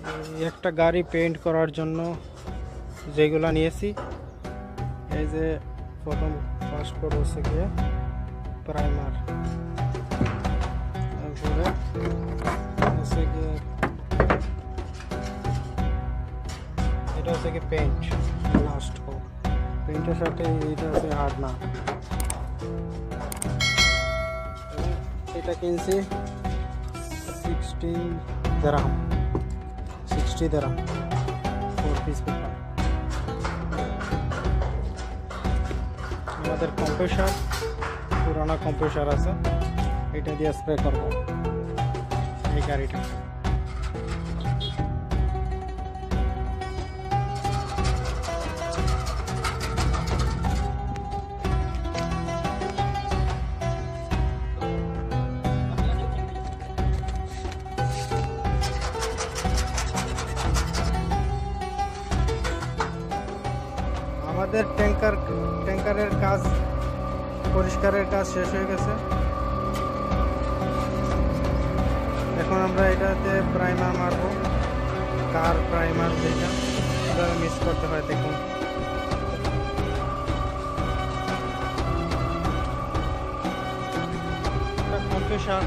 এই একটা গাড়ি পেইন্ট করার জন্য যেগুলো নিয়েছি, এই যে প্রথম ফার্স্ট কোড হচ্ছে গিয়ে প্রাইমার, তারপরে হচ্ছে গিয়ে এটা হচ্ছে কি পেইন্ট, লাস্ট কোড। পেইন্টের সাথে এটা হচ্ছে হার্ডনার। এটা কিনছি 60 দিরহাম, 60 দিরহাম 4 পিস পেপার। আমাদের কম্প্রেসার, পুরানা কম্প্রেসার আছে, এটা দিয়ে স্প্রে করবো এই গাড়িটা। আমাদের ট্যাঙ্কারের কাজ, পরিষ্কারের কাজ শেষ হয়ে গেছে। এখন আমরা এটাতে প্রাইমার মারবো, কার প্রাইমার, যেটা কিভাবে মিক্স করতে হয় দেখুন। কম্প্রেসার,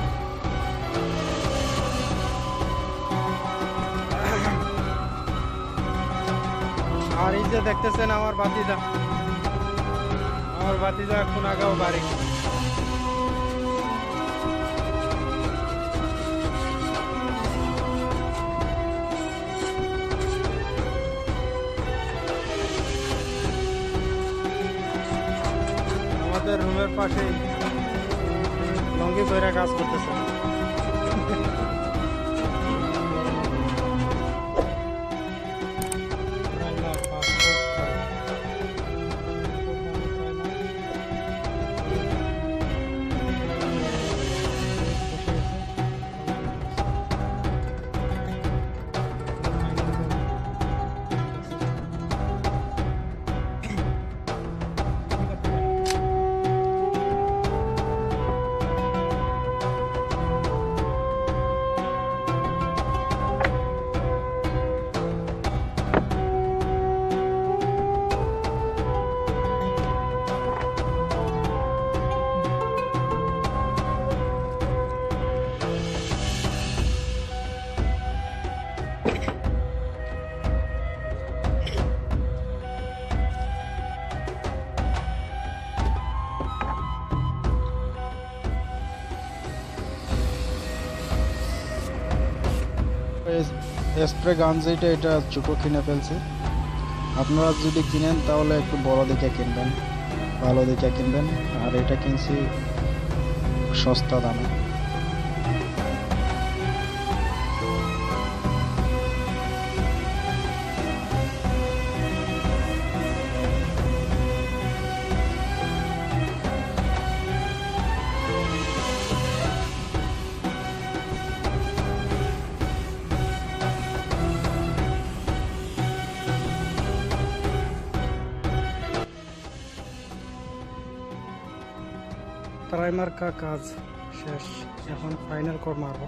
আর এই যে দেখতেছেন আমার বাতিজা এখন আগাও বাড়ি। আমাদের রুমের পাশেই লঙ্গি কইরা কাজ করতেছে। স্প্রে গান যেটা, এটা ছোটো কিনে ফেলছি। আপনারা যদি কিনেন তাহলে একটু বড় দেখে কিনবেন, ভালো দেখে কিনবেন। আর এটা কিনছি সস্তা দামে। प्राइमर का काज शेष, এখন ফাইনাল কোড মারবো।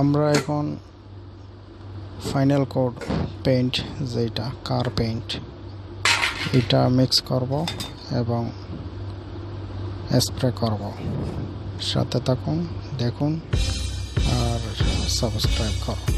আমরা এখন ফাইনাল কোড পেইন্ট, যেটা কার পেইন্ট, এটা মিক্স করব এবং স্প্রে করব। সাথে থাকুন, দেখুন আর সাবস্ক্রাইব করুন।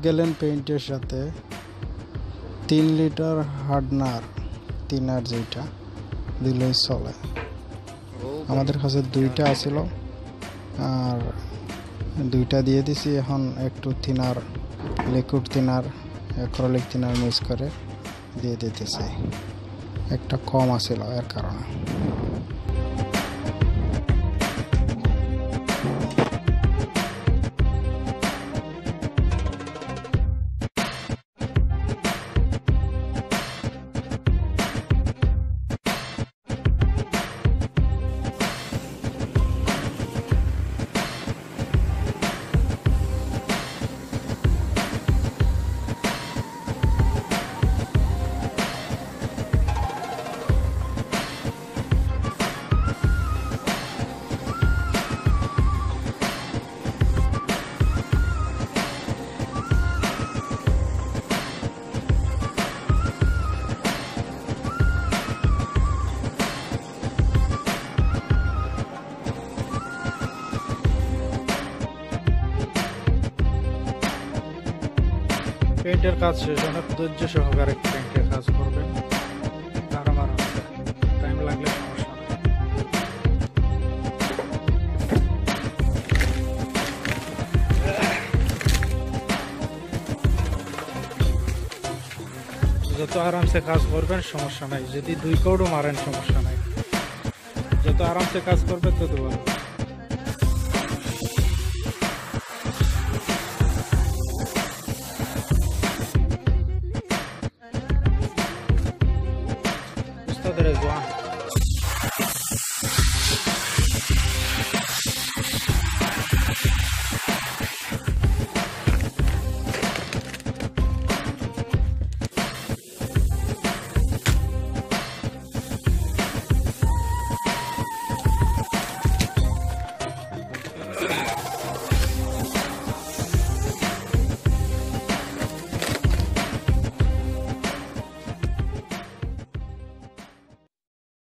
গ্যালন পেইন্টের সাথে 3 লিটার হার্ডনার তিনার যেটা দিলেই চলে। আমাদের কাছে 2টা আছিল আর 2টা দিয়ে দিছি। এখন একটু thinner liquid thinner acrylic thinner mix করে দিয়ে দিতেছি। একটা কম আছিল এর কারণে। পেইন্টের কাজ শেষ, অনেক ধৈর্য সহকারে পেইন্টের কাজ করবেন। আরামসে, টাইম লাগলে সমস্যা নেই। যত আরামসে কাজ করবেন সমস্যা নাই, যদি 2 কোডও মারেন সমস্যা নাই। যত আরামসে কাজ করবেন তত ভালো।